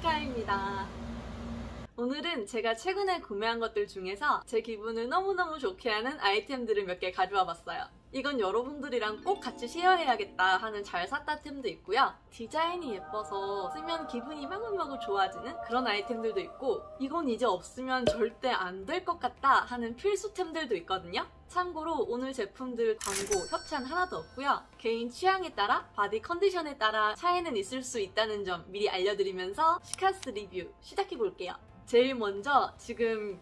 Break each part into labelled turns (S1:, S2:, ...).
S1: 치카입니다. 오늘은 제가 최근에 구매한 것들 중에서 제 기분을 너무너무 좋게 하는 아이템들을 몇 개 가져와 봤어요. 이건 여러분들이랑 꼭 같이 쉐어해야겠다 하는 잘 샀다 템도 있고요. 디자인이 예뻐서 쓰면 기분이 마구마구 좋아지는 그런 아이템들도 있고, 이건 이제 없으면 절대 안 될 것 같다 하는 필수템들도 있거든요. 참고로 오늘 제품들 광고, 협찬 하나도 없고요. 개인 취향에 따라, 바디 컨디션에 따라 차이는 있을 수 있다는 점 미리 알려드리면서 시카스 리뷰 시작해볼게요. 제일 먼저 지금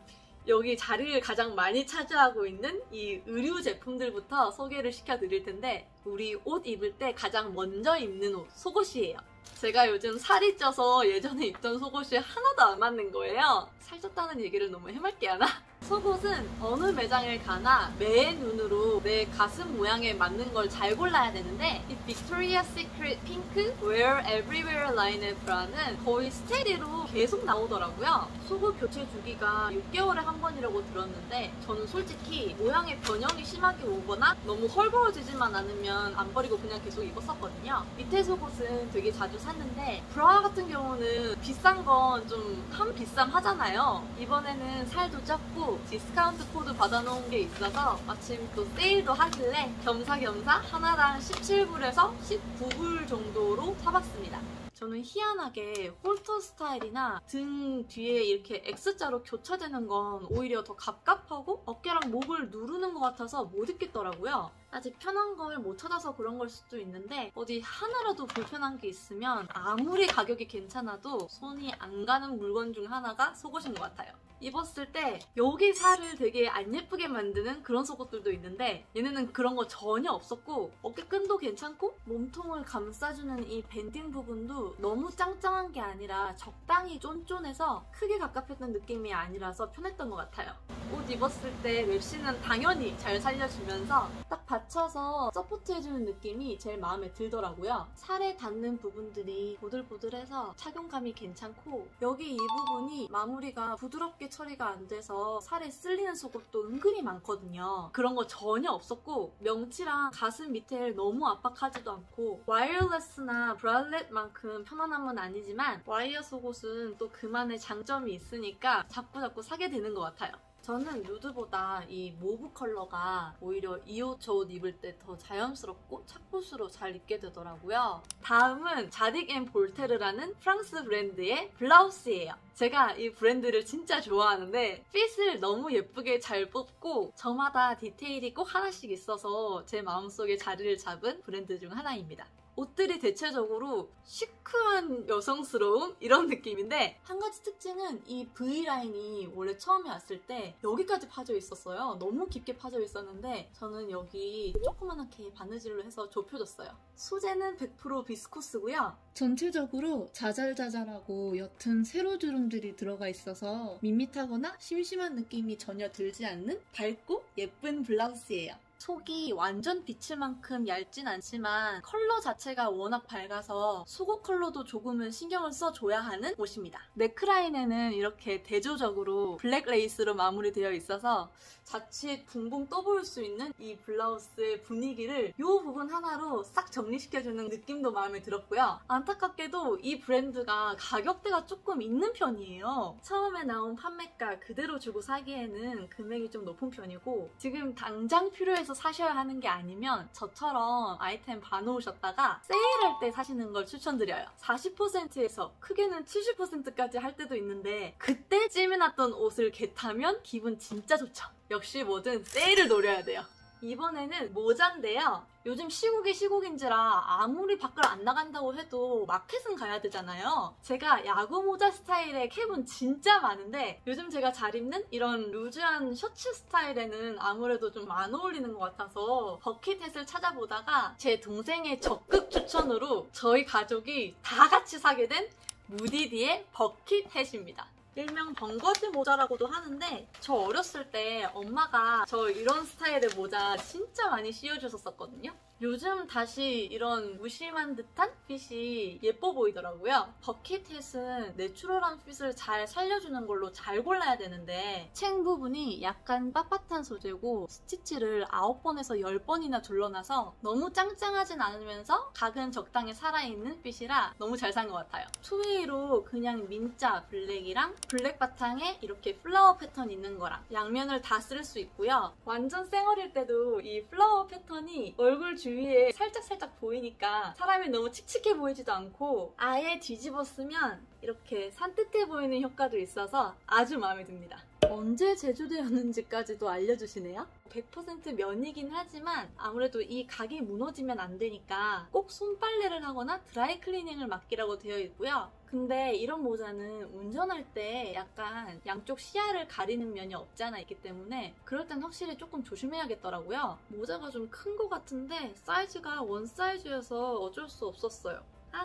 S1: 여기 자리를 가장 많이 차지하고 있는 이 의류 제품들부터 소개를 시켜드릴 텐데, 우리 옷 입을 때 가장 먼저 입는 옷, 속옷이에요. 제가 요즘 살이 쪄서 예전에 입던 속옷이 하나도 안 맞는 거예요. 살쪘다는 얘기를 너무 해맑게 하나? 속옷은 어느 매장을 가나 매 눈으로 내 가슴 모양에 맞는 걸 잘 골라야 되는데, 이 Victoria's Secret 핑크 Wear Everywhere 라인의 브라는 거의 스테디로 계속 나오더라고요. 속옷 교체 주기가 6개월에 한 번이라고 들었는데, 저는 솔직히 모양의 변형이 심하게 오거나 너무 헐거워지지만 않으면 안 버리고 그냥 계속 입었었거든요. 밑에 속옷은 되게 자주 샀는데, 브라 같은 경우는 비싼 건 좀 한 비쌈 하잖아요. 이번에는 살도 쪘고 디스카운트 코드 받아놓은 게 있어서 마침 또 세일도 하길래 겸사겸사 하나당 17불에서 19불 정도로 사봤습니다. 저는 희한하게 홀터 스타일이나 등 뒤에 이렇게 X자로 교차되는 건 오히려 더 갑갑하고 어깨랑 목을 누르는 것 같아서 못 입겠더라고요. 아직 편한 걸 못 찾아서 그런 걸 수도 있는데, 어디 하나라도 불편한 게 있으면 아무리 가격이 괜찮아도 손이 안 가는 물건 중 하나가 속옷인 것 같아요. 입었을 때 여기 살을 되게 안 예쁘게 만드는 그런 속옷들도 있는데, 얘네는 그런 거 전혀 없었고, 어깨끈도 괜찮고 몸통을 감싸주는 이 밴딩 부분도 너무 짱짱한 게 아니라 적당히 쫀쫀해서 크게 갑갑했던 느낌이 아니라서 편했던 것 같아요. 옷 입었을 때 맵시는 당연히 잘 살려주면서 딱 받쳐서 서포트해주는 느낌이 제일 마음에 들더라고요. 살에 닿는 부분들이 보들보들해서 착용감이 괜찮고, 여기 이 부분이 마무리가 부드럽게 처리가 안 돼서 살에 쓸리는 속옷도 은근히 많거든요. 그런 거 전혀 없었고, 명치랑 가슴 밑에를 너무 압박하지도 않고, 와이어레스나 브랄렛만큼 편안함은 아니지만 와이어 속옷은 또 그만의 장점이 있으니까 자꾸 사게 되는 것 같아요. 저는 누드보다 이 모브 컬러가 오히려 이 옷 저 옷 입을 때 더 자연스럽고 착붙으로 잘 입게 되더라고요. 다음은 자딕 앤 볼테르라는 프랑스 브랜드의 블라우스예요. 제가 이 브랜드를 진짜 좋아하는데 핏을 너무 예쁘게 잘 뽑고 저마다 디테일이 꼭 하나씩 있어서 제 마음속에 자리를 잡은 브랜드 중 하나입니다. 옷들이 대체적으로 시크한 여성스러움? 이런 느낌인데, 한 가지 특징은 이 V라인이 원래 처음에 왔을 때 여기까지 파져 있었어요. 너무 깊게 파져 있었는데 저는 여기 조그만하게 바느질로 해서 좁혀줬어요. 소재는 100% 비스코스고요. 전체적으로 자잘자잘하고 옅은 세로주름들이 들어가 있어서 밋밋하거나 심심한 느낌이 전혀 들지 않는 밝고 예쁜 블라우스예요. 속이 완전 비츠만큼 얇진 않지만 컬러 자체가 워낙 밝아서 속옷 컬러도 조금은 신경을 써줘야 하는 옷입니다. 넥라인에는 이렇게 대조적으로 블랙 레이스로 마무리되어 있어서 자칫 붕붕 떠보일 수 있는 이 블라우스의 분위기를 이 부분 하나로 싹 정리시켜주는 느낌도 마음에 들었고요. 안타깝게도 이 브랜드가 가격대가 조금 있는 편이에요. 처음에 나온 판매가 그대로 주고 사기에는 금액이 좀 높은 편이고, 지금 당장 필요해서 사셔야 하는 게 아니면 저처럼 아이템 봐놓으셨다가 세일할 때 사시는 걸 추천드려요. 40%에서 크게는 70%까지 할 때도 있는데, 그때 찜해놨던 옷을 겟하면 기분 진짜 좋죠. 역시 뭐든 세일을 노려야 돼요. 이번에는 모자인데요. 요즘 시국이 시국인지라 아무리 밖을 안 나간다고 해도 마켓은 가야 되잖아요. 제가 야구 모자 스타일의 캡은 진짜 많은데, 요즘 제가 잘 입는 이런 루즈한 셔츠 스타일에는 아무래도 좀 안 어울리는 것 같아서 버킷햇을 찾아보다가 제 동생의 적극 추천으로 저희 가족이 다 같이 사게 된 무디디의 버킷햇입니다. 일명 벙거지 모자라고도 하는데, 저 어렸을 때 엄마가 저 이런 스타일의 모자 진짜 많이 씌워주셨었거든요. 요즘 다시 이런 무심한 듯한 핏이 예뻐 보이더라고요. 버킷햇은 내추럴한 핏을 잘 살려주는 걸로 잘 골라야 되는데 챙 부분이 약간 빳빳한 소재고 스티치를 9번에서 10번이나 둘러놔서 너무 짱짱하진 않으면서 각은 적당히 살아있는 핏이라 너무 잘 산 것 같아요. 투웨이로 그냥 민자 블랙이랑 블랙 바탕에 이렇게 플라워 패턴 있는 거랑 양면을 다 쓸 수 있고요. 완전 쌩얼일 때도 이 플라워 패턴이 얼굴 주위에 살짝살짝 보이니까 사람이 너무 칙칙해 보이지도 않고 아예 뒤집어 쓰면 이렇게 산뜻해 보이는 효과도 있어서 아주 마음에 듭니다. 언제 제조되었는지까지도 알려주시네요. 100% 면이긴 하지만 아무래도 이 각이 무너지면 안 되니까 꼭 손빨래를 하거나 드라이 클리닝을 맡기라고 되어 있고요. 근데 이런 모자는 운전할 때 약간 양쪽 시야를 가리는 면이 없지 않아 있기 때문에 그럴 땐 확실히 조금 조심해야겠더라고요. 모자가 좀 큰 것 같은데 사이즈가 원 사이즈여서 어쩔 수 없었어요.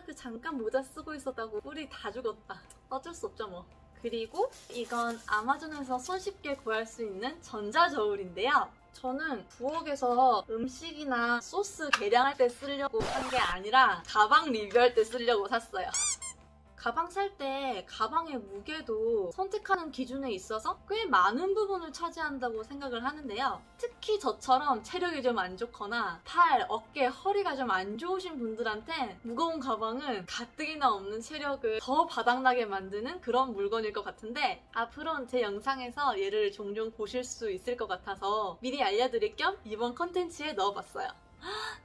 S1: 그 잠깐 모자 쓰고 있었다고 뿔이 다 죽었다. 어쩔 수 없죠 뭐. 그리고 이건 아마존에서 손쉽게 구할 수 있는 전자저울인데요. 저는 부엌에서 음식이나 소스 계량할 때 쓰려고 산 게 아니라 가방 리뷰할 때 쓰려고 샀어요. 가방 살 때 가방의 무게도 선택하는 기준에 있어서 꽤 많은 부분을 차지한다고 생각을 하는데요. 특히 저처럼 체력이 좀 안 좋거나 팔, 어깨, 허리가 좀 안 좋으신 분들한테 무거운 가방은 가뜩이나 없는 체력을 더 바닥나게 만드는 그런 물건일 것 같은데 앞으로는 제 영상에서 얘를 종종 보실 수 있을 것 같아서 미리 알려드릴 겸 이번 컨텐츠에 넣어봤어요.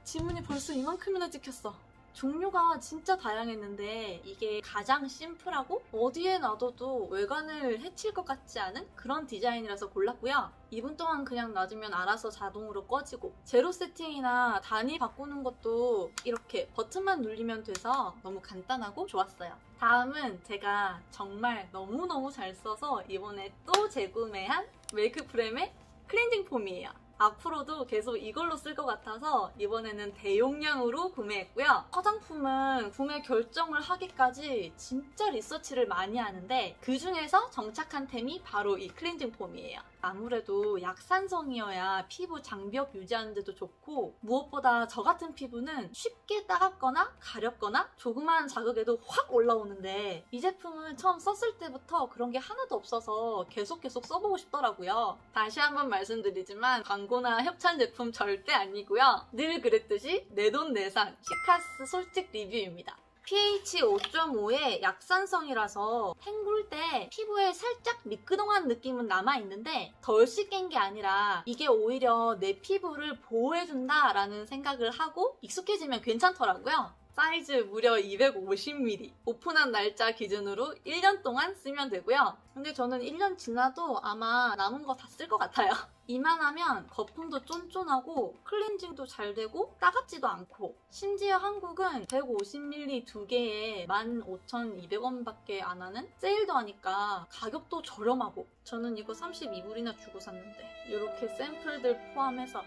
S1: 지문이 벌써 이만큼이나 찍혔어. 종류가 진짜 다양했는데 이게 가장 심플하고 어디에 놔둬도 외관을 해칠 것 같지 않은 그런 디자인이라서 골랐고요. 2분 동안 그냥 놔두면 알아서 자동으로 꺼지고 제로 세팅이나 단위 바꾸는 것도 이렇게 버튼만 누르면 돼서 너무 간단하고 좋았어요. 다음은 제가 정말 너무너무 잘 써서 이번에 또 재구매한 메이크프렘의 클렌징 폼이에요. 앞으로도 계속 이걸로 쓸 것 같아서 이번에는 대용량으로 구매했고요. 화장품은 구매 결정을 하기까지 진짜 리서치를 많이 하는데 그 중에서 정착한 템이 바로 이 클렌징 폼이에요. 아무래도 약산성이어야 피부 장벽 유지하는 데도 좋고 무엇보다 저 같은 피부는 쉽게 따갑거나 가렵거나 조그마한 자극에도 확 올라오는데 이 제품은 처음 썼을 때부터 그런 게 하나도 없어서 계속 써보고 싶더라고요. 다시 한번 말씀드리지만 광고나 협찬 제품 절대 아니고요. 늘 그랬듯이 내돈내산 시카스 솔직 리뷰입니다. pH 5.5의 약산성이라서 헹굴 때 피부에 살짝 미끄덩한 느낌은 남아있는데 덜 씻긴 게 아니라 이게 오히려 내 피부를 보호해준다라는 생각을 하고 익숙해지면 괜찮더라고요. 사이즈 무려 250ml, 오픈한 날짜 기준으로 1년 동안 쓰면 되고요. 근데 저는 1년 지나도 아마 남은 거 다 쓸 것 같아요. 이만하면 거품도 쫀쫀하고 클렌징도 잘 되고 따갑지도 않고 심지어 한국은 150ml 2개에 15,200원밖에 안 하는 세일도 하니까 가격도 저렴하고 저는 이거 32불이나 주고 샀는데 이렇게 샘플들 포함해서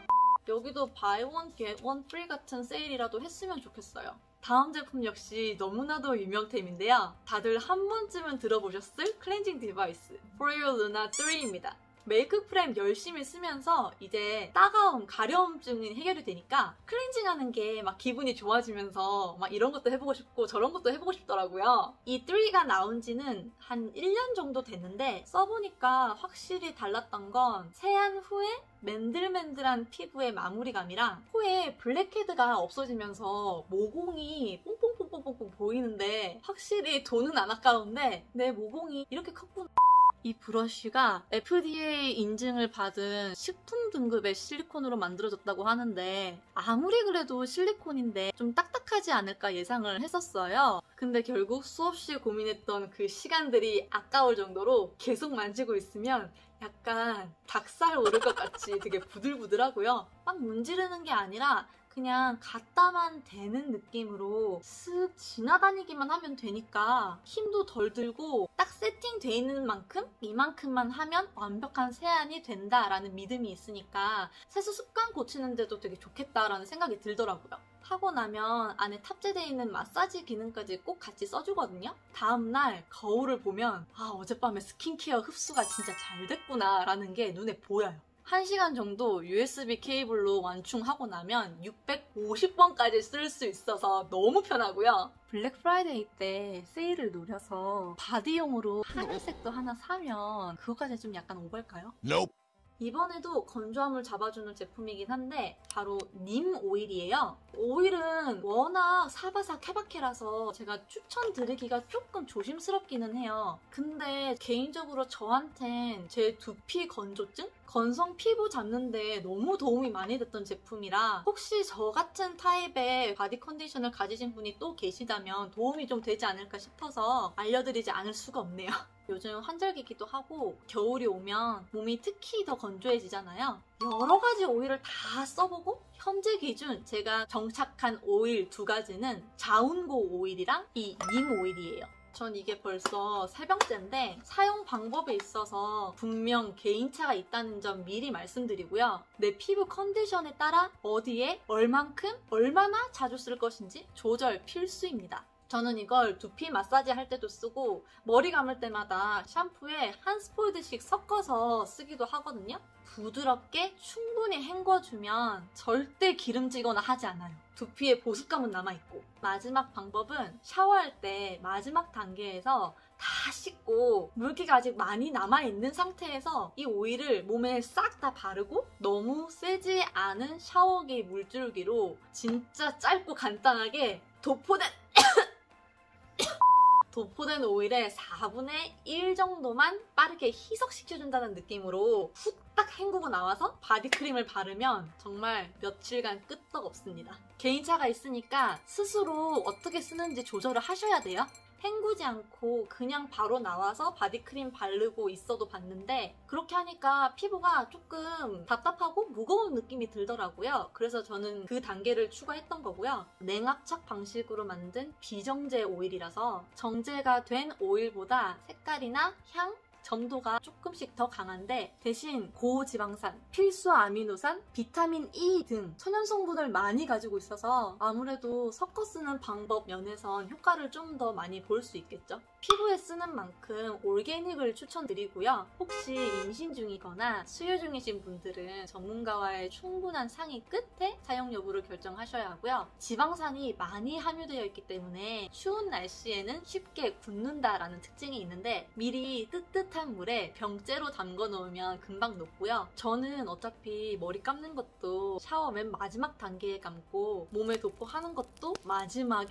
S1: 여기도 buy one get one free 같은 세일이라도 했으면 좋겠어요. 다음 제품 역시 너무나도 유명템인데요. 다들 한 번쯤은 들어보셨을 클렌징 디바이스 Foreo Luna 3입니다. 메이크프렘 열심히 쓰면서 이제 따가움, 가려움증이 해결이 되니까 클렌징하는 게 막 기분이 좋아지면서 막 이런 것도 해보고 싶고 저런 것도 해보고 싶더라고요. 이 3가 나온 지는 한 1년 정도 됐는데 써보니까 확실히 달랐던 건 세안 후에 맨들맨들한 피부의 마무리감이랑 코에 블랙헤드가 없어지면서 모공이 뽕뽕뽕뽕뽕 보이는데 확실히 돈은 안 아까운데 내 모공이 이렇게 컸구나. 이 브러쉬가 FDA 인증을 받은 식품 등급의 실리콘으로 만들어졌다고 하는데 아무리 그래도 실리콘인데 좀 딱딱하지 않을까 예상을 했었어요. 근데 결국 수없이 고민했던 그 시간들이 아까울 정도로 계속 만지고 있으면 약간 닭살 오를 것 같이 되게 부들부들하고요. 막 문지르는 게 아니라 그냥 갖다만 대는 느낌으로 쓱 지나다니기만 하면 되니까 힘도 덜 들고 딱 세팅돼 있는 만큼 이만큼만 하면 완벽한 세안이 된다라는 믿음이 있으니까 세수 습관 고치는데도 되게 좋겠다라는 생각이 들더라고요. 하고 나면 안에 탑재되어 있는 마사지 기능까지 꼭 같이 써주거든요. 다음날 거울을 보면 어젯밤에 스킨케어 흡수가 진짜 잘 됐구나 라는 게 눈에 보여요. 1시간 정도 USB 케이블로 완충하고 나면 650번까지 쓸 수 있어서 너무 편하고요. 블랙 프라이데이 때 세일을 노려서 바디용으로 하늘색도 하나 사면 그것까지 좀 약간 오버일까요?
S2: Nope.
S1: 이번에도 건조함을 잡아주는 제품이긴 한데 바로 님 오일이에요. 오일은 워낙 사바사 케바케라서 제가 추천드리기가 조금 조심스럽기는 해요. 근데 개인적으로 저한텐 제 두피 건조증? 건성 피부 잡는데 너무 도움이 많이 됐던 제품이라 혹시 저 같은 타입의 바디 컨디션을 가지신 분이 또 계시다면 도움이 좀 되지 않을까 싶어서 알려드리지 않을 수가 없네요. 요즘 환절기기도 하고 겨울이 오면 몸이 특히 더 건조해지잖아요. 여러 가지 오일을 다 써보고 현재 기준 제가 정착한 오일 2가지는 자운고 오일이랑 이 님 오일이에요. 전 이게 벌써 3병째인데 사용 방법에 있어서 분명 개인차가 있다는 점 미리 말씀드리고요. 내 피부 컨디션에 따라 어디에 얼만큼 얼마나 자주 쓸 것인지 조절 필수입니다. 저는 이걸 두피 마사지 할 때도 쓰고 머리 감을 때마다 샴푸에 한 스포이드씩 섞어서 쓰기도 하거든요. 부드럽게 충분히 헹궈주면 절대 기름지거나 하지 않아요. 두피에 보습감은 남아있고. 마지막 방법은 샤워할 때 마지막 단계에서 다 씻고 물기가 아직 많이 남아있는 상태에서 이 오일을 몸에 싹 다 바르고 너무 세지 않은 샤워기 물줄기로 진짜 짧고 간단하게 도포된 오일의 4분의 1 정도만 빠르게 희석시켜준다는 느낌으로 후딱 헹구고 나와서 바디크림을 바르면 정말 며칠간 끄떡없습니다. 개인차가 있으니까 스스로 어떻게 쓰는지 조절을 하셔야 돼요. 헹구지 않고 그냥 바로 나와서 바디크림 바르고 있어도 봤는데 그렇게 하니까 피부가 조금 답답하고 무거운 느낌이 들더라고요. 그래서 저는 그 단계를 추가했던 거고요. 냉압착 방식으로 만든 비정제 오일이라서 정제가 된 오일보다 색깔이나 향, 점도가 조금씩 더 강한데 대신 고지방산, 필수 아미노산, 비타민 E 등 천연 성분을 많이 가지고 있어서 아무래도 섞어 쓰는 방법 면에선 효과를 좀 더 많이 볼 수 있겠죠. 피부에 쓰는 만큼 올게닉을 추천드리고요. 혹시 임신 중이거나 수유 중이신 분들은 전문가와의 충분한 상의 끝에 사용 여부를 결정하셔야 하고요. 지방산이 많이 함유되어 있기 때문에 추운 날씨에는 쉽게 굳는다라는 특징이 있는데 미리 뜨뜻한 물에 병째로 담궈 놓으면 금방 녹고요. 저는 어차피 머리 감는 것도 샤워 맨 마지막 단계에 감고 몸에 도포하는 것도 마지막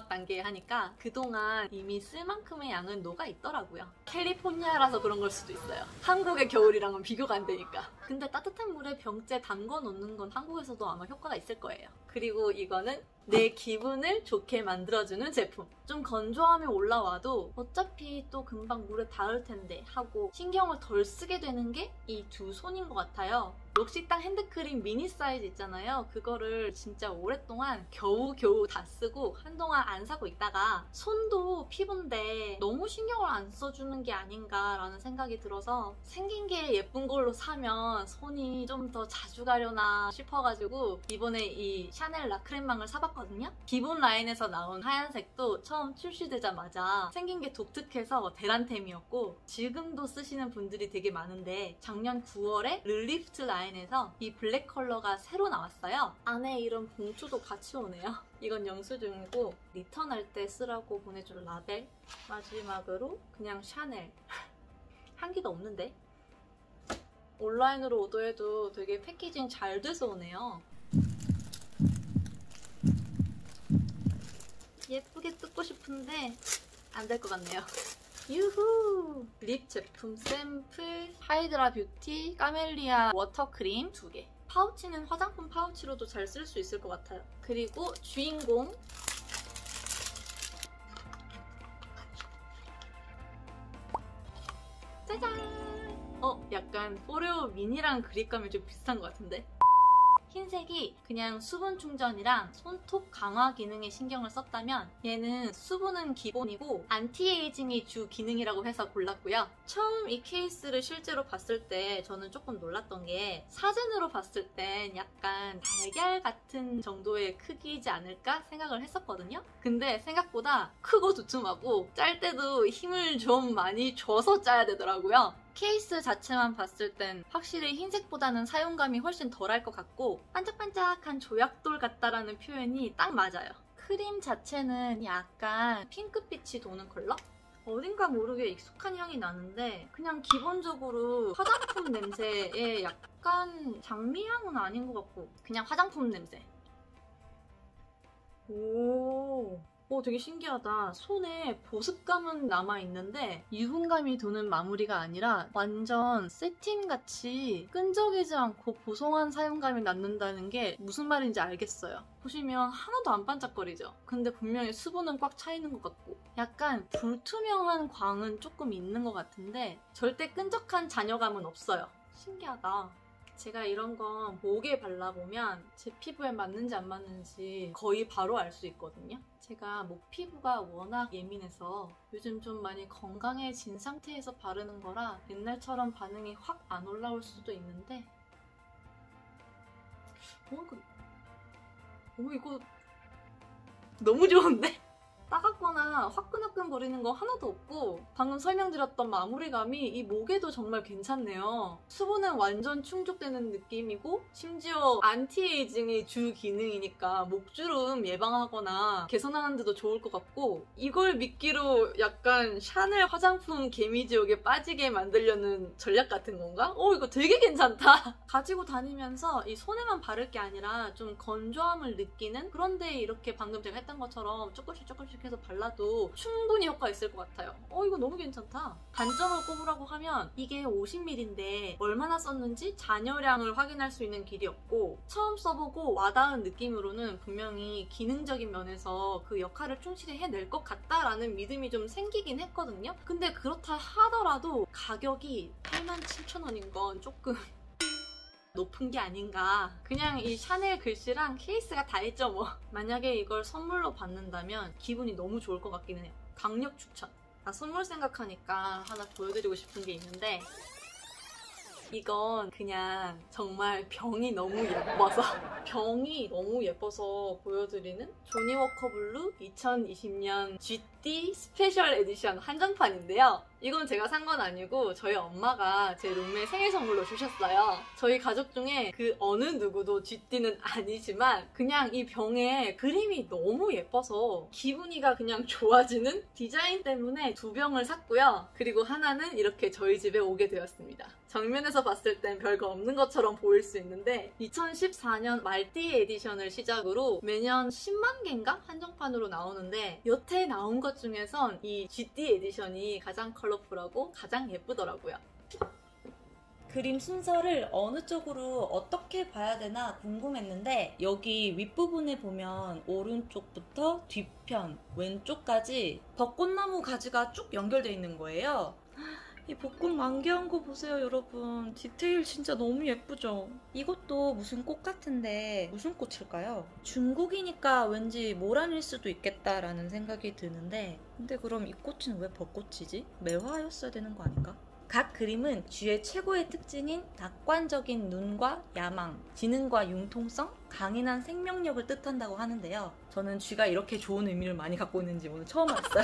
S1: 단계에 하니까 그동안 이미 쓸 만큼의 양은 녹아 있더라고요. 캘리포니아라서 그런 걸 수도 있어요. 한국의 겨울이랑은 비교가 안 되니까. 근데 따뜻한 물에 병째 담궈 놓는 건 한국에서도 아마 효과가 있을 거예요. 그리고 이거는 내 기분을 좋게 만들어주는 제품. 좀 건조함이 올라와도 어차피 또 금방 물에 닿을 텐데 하고 신경을 덜 쓰게 되는 게 이 두 손인 것 같아요. 록시땅 핸드크림 미니 사이즈 있잖아요. 그거를 진짜 오랫동안 겨우겨우 다 쓰고 한동안 안 사고 있다가 손도 피부인데 너무 신경을 안 써주는 게 아닌가라는 생각이 들어서 생긴 게 예쁜 걸로 사면 손이 좀 더 자주 가려나 싶어가지고 이번에 이 샤넬 라크렘망을 사봤거든요. 기본 라인에서 나온 하얀색도 처음 출시되자마자 생긴 게 독특해서 대란템이었고 지금도 쓰시는 분들이 되게 많은데 작년 9월에 르리프트 라인에서 이 블랙 컬러가 새로 나왔어요. 안에 이런 봉투도 같이 오네요. 이건 영수증이고 리턴할 때 쓰라고 보내준 라벨. 마지막으로 그냥 샤넬. 향기가 없는데? 온라인으로 오더해도 되게 패키징 잘 돼서 오네요. 예쁘게 뜯고 싶은데 안 될 것 같네요. 유후! 립 제품 샘플, 하이드라 뷰티, 까멜리아 워터크림 2개. 파우치는 화장품 파우치로도 잘 쓸 수 있을 것 같아요. 그리고 주인공 짜잔! 약간 포레오 미니랑 그립감이 좀 비슷한 것 같은데? 흰색이 그냥 수분 충전이랑 손톱 강화 기능에 신경을 썼다면 얘는 수분은 기본이고 안티에이징이 주 기능이라고 해서 골랐고요. 처음 이 케이스를 실제로 봤을 때 저는 조금 놀랐던 게 사진으로 봤을 땐 약간 달걀 같은 정도의 크기이지 않을까 생각을 했었거든요. 근데 생각보다 크고 두툼하고 짤 때도 힘을 좀 많이 줘서 짜야 되더라고요. 케이스 자체만 봤을 땐 확실히 흰색보다는 사용감이 훨씬 덜할 것 같고 반짝반짝한 조약돌 같다라는 표현이 딱 맞아요. 크림 자체는 약간 핑크빛이 도는 컬러? 어딘가 모르게 익숙한 향이 나는데 그냥 기본적으로 화장품 냄새에 약간 장미향은 아닌 것 같고 그냥 화장품 냄새. 오, 되게 신기하다. 손에 보습감은 남아있는데 유분감이 도는 마무리가 아니라 완전 세틴같이 끈적이지 않고 보송한 사용감이 남는다는 게 무슨 말인지 알겠어요. 보시면 하나도 안 반짝거리죠? 근데 분명히 수분은 꽉 차있는 것 같고 약간 불투명한 광은 조금 있는 것 같은데 절대 끈적한 잔여감은 없어요. 신기하다. 제가 이런 건 목에 발라보면 제 피부에 맞는지 안 맞는지 거의 바로 알 수 있거든요. 제가 목 피부가 워낙 예민해서 요즘 좀 많이 건강해진 상태에서 바르는 거라 옛날처럼 반응이 확 안 올라올 수도 있는데 이거 너무 좋은데? 따갑거나 화끈화끈거리는 거 하나도 없고 방금 설명드렸던 마무리감이 이 목에도 정말 괜찮네요. 수분은 완전 충족되는 느낌이고 심지어 안티에이징이 주 기능이니까 목주름 예방하거나 개선하는 데도 좋을 것 같고 이걸 미끼로 약간 샤넬 화장품 개미지옥에 빠지게 만들려는 전략 같은 건가? 이거 되게 괜찮다. 가지고 다니면서 이 손에만 바를 게 아니라 좀 건조함을 느끼는 그런데 이렇게 방금 제가 했던 것처럼 조금씩 해서 발라도 충분히 효과 있을 것 같아요. 이거 너무 괜찮다. 단점을 꼽으라고 하면 이게 50ml인데 얼마나 썼는지 잔여량을 확인할 수 있는 길이 없고 처음 써보고 와닿은 느낌으로는 분명히 기능적인 면에서 그 역할을 충실히 해낼 것 같다라는 믿음이 좀 생기긴 했거든요. 근데 그렇다 하더라도 가격이 87,000원인 건 조금 높은 게 아닌가. 그냥 이 샤넬 글씨랑 케이스가 다 했죠 뭐. 만약에 이걸 선물로 받는다면 기분이 너무 좋을 것 같기는 해요. 강력 추천. 선물 생각하니까 하나 보여드리고 싶은 게 있는데 이건 그냥 정말 병이 너무 예뻐서 보여드리는 조니워커 블루 2020년 GT 스페셜 에디션 한정판인데요. 이건 제가 산 건 아니고 저희 엄마가 제 룸메 생일 선물로 주셨어요. 저희 가족 중에 그 어느 누구도 GT는 아니지만 그냥 이 병에 그림이 너무 예뻐서 기분이가 그냥 좋아지는 디자인 때문에 2병을 샀고요. 그리고 하나는 이렇게 저희 집에 오게 되었습니다. 정면에서 봤을 땐 별거 없는 것처럼 보일 수 있는데 2014년 말띠 에디션을 시작으로 매년 10만 개인가 한정판으로 나오는데 여태 나온 것 중에선 이 GT 에디션이 가장 컬러풀하고 가장 예쁘더라고요.
S2: 그림 순서를 어느 쪽으로 어떻게 봐야 되나 궁금했는데 여기 윗부분에 보면 오른쪽부터 뒤편, 왼쪽까지 벚꽃나무 가지가 쭉 연결되어 있는 거예요. 이 벚꽃 만개한 거 보세요 여러분. 디테일 진짜 너무 예쁘죠? 이것도 무슨 꽃 같은데 무슨 꽃일까요? 중국이니까 왠지 모란일 수도 있겠다라는 생각이 드는데 근데 그럼 이 꽃은 왜 벚꽃이지? 매화였어야 되는 거 아닌가? 각 그림은 쥐의 최고의 특징인 낙관적인 눈과 야망, 지능과 융통성, 강인한 생명력을 뜻한다고 하는데요. 저는 쥐가 이렇게 좋은 의미를 많이 갖고 있는지 오늘 처음 알았어요.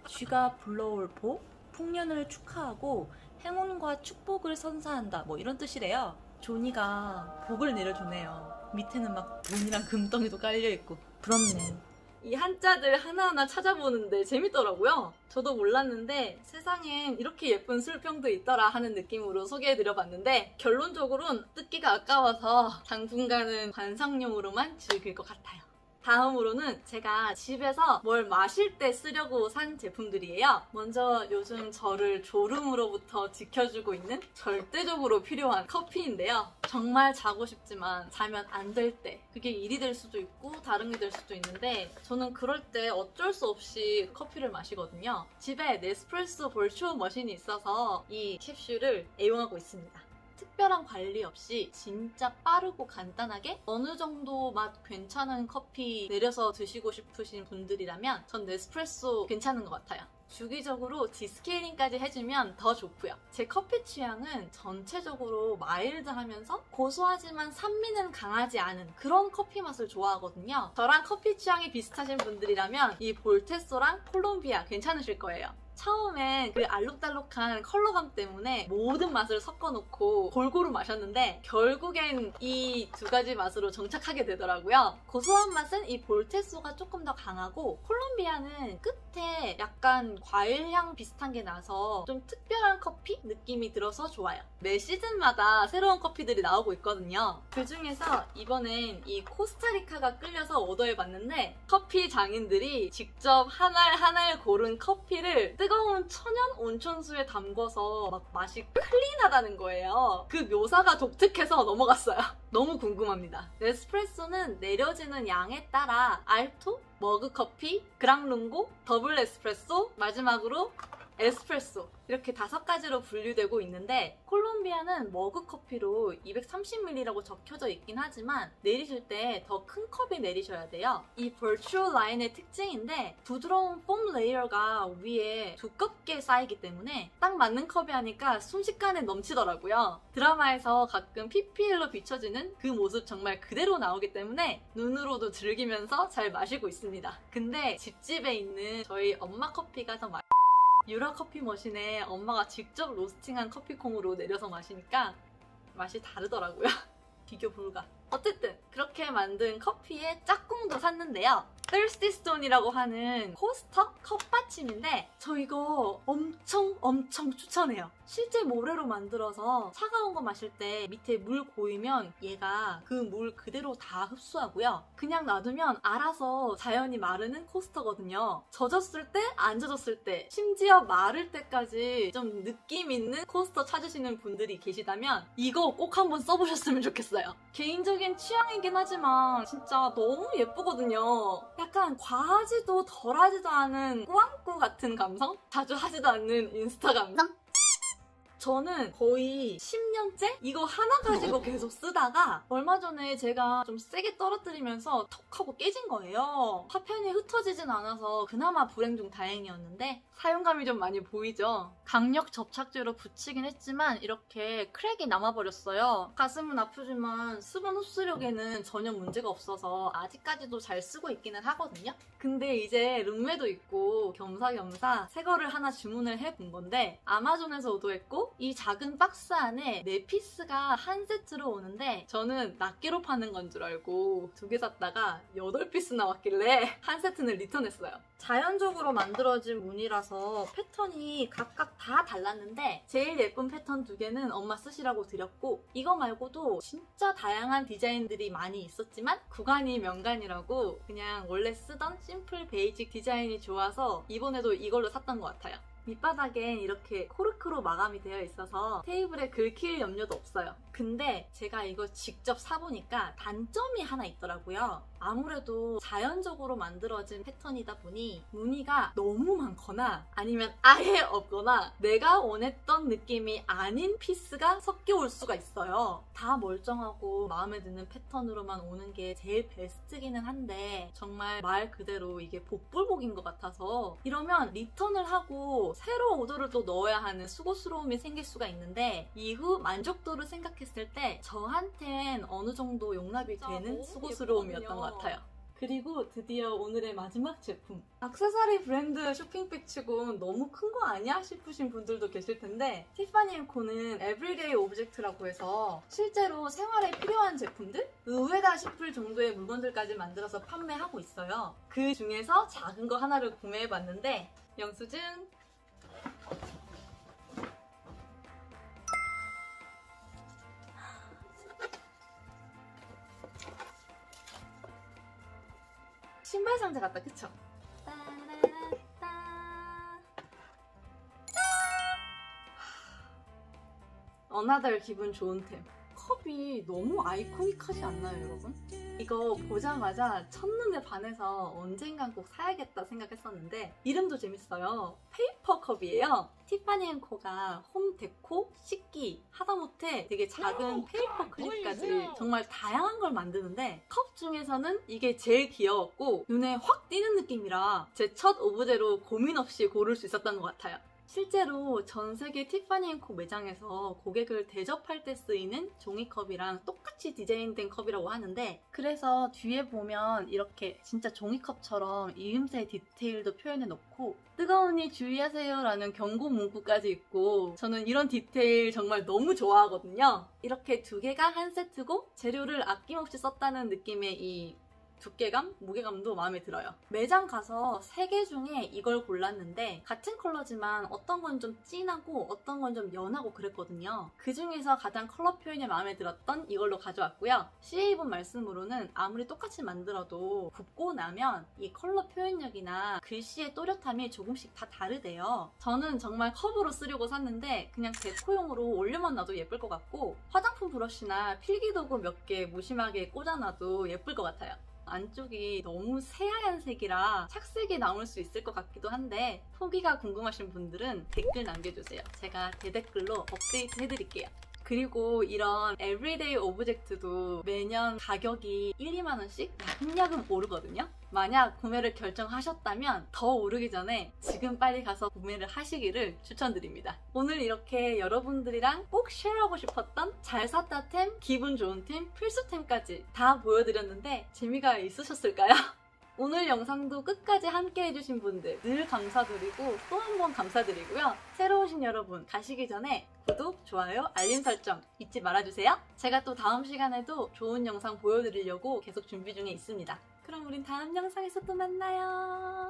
S2: 쥐가 불러올 복, 풍년을 축하하고 행운과 축복을 선사한다 뭐 이런 뜻이래요. 조니가 복을 내려주네요. 밑에는 막 돈이랑 금덩이도 깔려있고 부럽네.
S1: 이 한자들 하나하나 찾아보는데 재밌더라고요. 저도 몰랐는데 세상엔 이렇게 예쁜 술병도 있더라 하는 느낌으로 소개해드려봤는데 결론적으로는 뜯기가 아까워서 당분간은 관상용으로만 즐길 것 같아요. 다음으로는 제가 집에서 뭘 마실 때 쓰려고 산 제품들이에요. 먼저 요즘 저를 졸음으로부터 지켜주고 있는 절대적으로 필요한 커피인데요. 정말 자고 싶지만 자면 안 될 때 그게 일이 될 수도 있고 다른 게 될 수도 있는데 저는 그럴 때 어쩔 수 없이 커피를 마시거든요. 집에 네스프레소 볼쇼 머신이 있어서 이 캡슐을 애용하고 있습니다. 특별한 관리 없이 진짜 빠르고 간단하게 어느 정도 맛 괜찮은 커피 내려서 드시고 싶으신 분들이라면 전 네스프레소 괜찮은 것 같아요. 주기적으로 디스케일링까지 해주면 더 좋고요. 제 커피 취향은 전체적으로 마일드하면서 고소하지만 산미는 강하지 않은 그런 커피 맛을 좋아하거든요. 저랑 커피 취향이 비슷하신 분들이라면 이 볼테소랑 콜롬비아 괜찮으실 거예요. 처음엔 그 알록달록한 컬러감 때문에 모든 맛을 섞어놓고 골고루 마셨는데 결국엔 이 두 가지 맛으로 정착하게 되더라고요. 고소한 맛은 이 볼테소가 조금 더 강하고 콜롬비아는 끝에 약간 과일향 비슷한 게 나서 좀 특별한 커피 느낌이 들어서 좋아요. 매 시즌마다 새로운 커피들이 나오고 있거든요. 그 중에서 이번엔 이 코스타리카가 끌려서 오더해봤는데 커피 장인들이 직접 한 알 한 알 고른 커피를 뜨거운 천연 온천수에 담궈서 막 맛이 클린하다는 거예요. 그 묘사가 독특해서 넘어갔어요. 너무 궁금합니다. 에스프레소는 내려지는 양에 따라 알토, 머그커피, 그랑룽고, 더블 에스프레소, 마지막으로 에스프레소 이렇게 5가지로 분류되고 있는데 콜롬비아는 머그커피로 230ml라고 적혀져 있긴 하지만 내리실 때 더 큰 컵이 내리셔야 돼요. 이 버추얼 라인의 특징인데 부드러운 폼 레이어가 위에 두껍게 쌓이기 때문에 딱 맞는 컵이 하니까 순식간에 넘치더라고요. 드라마에서 가끔 PPL로 비춰지는 그 모습 정말 그대로 나오기 때문에 눈으로도 즐기면서 잘 마시고 있습니다. 근데 집집에 있는 저희 엄마 커피가 더 유라 커피 머신에 엄마가 직접 로스팅한 커피콩으로 내려서 마시니까 맛이 다르더라고요. 비교 불가. 어쨌든 그렇게 만든 커피에 짝꿍도 샀는데요. Thirsty Stone이라고 하는 코스터 컵받침인데 저 이거 엄청 추천해요. 실제 모래로 만들어서 차가운 거 마실 때 밑에 물 고이면 얘가 그 물 그대로 다 흡수하고요. 그냥 놔두면 알아서 자연히 마르는 코스터거든요. 젖었을 때, 안 젖었을 때, 심지어 마를 때까지 좀 느낌 있는 코스터 찾으시는 분들이 계시다면 이거 꼭 한번 써보셨으면 좋겠어요. 개인적인 취향이긴 하지만 진짜 너무 예쁘거든요. 약간 과하지도 덜하지도 않은 꾸안꾸 같은 감성? 자주 하지도 않는 인스타 감성? 저는 거의 10년째 이거 하나 가지고 계속 쓰다가 얼마 전에 제가 좀 세게 떨어뜨리면서 톡 하고 깨진 거예요. 파편이 흩어지진 않아서 그나마 불행 중 다행이었는데 사용감이 좀 많이 보이죠? 강력 접착제로 붙이긴 했지만 이렇게 크랙이 남아버렸어요. 가슴은 아프지만 수분 흡수력에는 전혀 문제가 없어서 아직까지도 잘 쓰고 있기는 하거든요. 근데 이제 룸메도 있고 겸사겸사 새 거를 하나 주문을 해본 건데 아마존에서 오더했고 이 작은 박스 안에 4피스가 한 세트로 오는데 저는 낱개로 파는 건 줄 알고 2개 샀다가 8피스 나왔길래 한 세트는 리턴했어요. 자연적으로 만들어진 무늬라서 패턴이 각각 다 달랐는데 제일 예쁜 패턴 2개는 엄마 쓰시라고 드렸고 이거 말고도 진짜 다양한 디자인들이 많이 있었지만 구간이 명간이라고 그냥 원래 쓰던 심플 베이직 디자인이 좋아서 이번에도 이걸로 샀던 것 같아요. 밑바닥엔 이렇게 코르크로 마감이 되어 있어서 테이블에 긁힐 염려도 없어요. 근데 제가 이거 직접 사보니까 단점이 하나 있더라고요. 아무래도 자연적으로 만들어진 패턴이다 보니 무늬가 너무 많거나 아니면 아예 없거나 내가 원했던 느낌이 아닌 피스가 섞여 올 수가 있어요. 다 멀쩡하고 마음에 드는 패턴으로만 오는 게 제일 베스트기는 한데 정말 말 그대로 이게 복불복인 것 같아서 이러면 리턴을 하고 새로 오더를 또 넣어야 하는 수고스러움이 생길 수가 있는데 이후 만족도를 생각했을 때 저한텐 어느 정도 용납이 되는 수고스러움이었던 것 같아요. 그리고 드디어 오늘의 마지막 제품. 액세서리 브랜드 쇼핑백 치곤 너무 큰 거 아니야? 싶으신 분들도 계실 텐데 티파니 & 코는 에브리데이 오브젝트라고 해서 실제로 생활에 필요한 제품들? 의외다 싶을 정도의 물건들까지 만들어서 판매하고 있어요. 그 중에서 작은 거 하나를 구매해봤는데 영수증 신발 상자 같다, 그쵸? 어나더 기분 좋은 템. 컵이 너무 아이코닉하지 않나요, 여러분? 이거 보자마자 첫눈에 반해서 언젠간 꼭 사야겠다 생각했었는데 이름도 재밌어요. 페이퍼 컵이에요. 티파니 & 코가 홈 데코, 식기, 하다못해 되게 작은 페이퍼 클립까지 정말 다양한 걸 만드는데 컵 중에서는 이게 제일 귀여웠고 눈에 확 띄는 느낌이라 제 첫 오브제로 고민 없이 고를 수 있었던 것 같아요. 실제로 전 세계 티파니 앤 코 매장에서 고객을 대접할 때 쓰이는 종이컵이랑 똑같이 디자인된 컵이라고 하는데, 그래서 뒤에 보면 이렇게 진짜 종이컵처럼 이음새 디테일도 표현해 놓고 뜨거우니 주의하세요 라는 경고 문구까지 있고, 저는 이런 디테일 정말 너무 좋아하거든요. 이렇게 두 개가 한 세트고 재료를 아낌없이 썼다는 느낌의 이 두께감, 무게감도 마음에 들어요. 매장 가서 3개 중에 이걸 골랐는데 같은 컬러지만 어떤 건 좀 진하고 어떤 건 좀 연하고 그랬거든요. 그 중에서 가장 컬러 표현이 마음에 들었던 이걸로 가져왔고요. CA분 말씀으로는 아무리 똑같이 만들어도 굽고 나면 이 컬러 표현력이나 글씨의 또렷함이 조금씩 다 다르대요. 저는 정말 컵으로 쓰려고 샀는데 그냥 데코용으로 올려만 놔도 예쁠 것 같고, 화장품 브러쉬나 필기도구 몇 개 무심하게 꽂아놔도 예쁠 것 같아요. 안쪽이 너무 새하얀 색이라 착색이 나올 수 있을 것 같기도 한데, 후기가 궁금하신 분들은 댓글 남겨주세요. 제가 대댓글로 업데이트 해드릴게요. 그리고 이런 에브리데이 오브젝트도 매년 가격이 1, 2만원씩 야금야금 오르거든요. 만약 구매를 결정하셨다면 더 오르기 전에 지금 빨리 가서 구매를 하시기를 추천드립니다. 오늘 이렇게 여러분들이랑 꼭 쉐어하고 싶었던 잘 샀다 템, 기분 좋은 템, 필수템까지 다 보여드렸는데 재미가 있으셨을까요? 오늘 영상도 끝까지 함께 해주신 분들 늘 감사드리고 또 한 번 감사드리고요. 새로 오신 여러분 가시기 전에 구독, 좋아요, 알림 설정 잊지 말아주세요. 제가 또 다음 시간에도 좋은 영상 보여드리려고 계속 준비 중에 있습니다. 그럼 우린 다음 영상에서 또 만나요.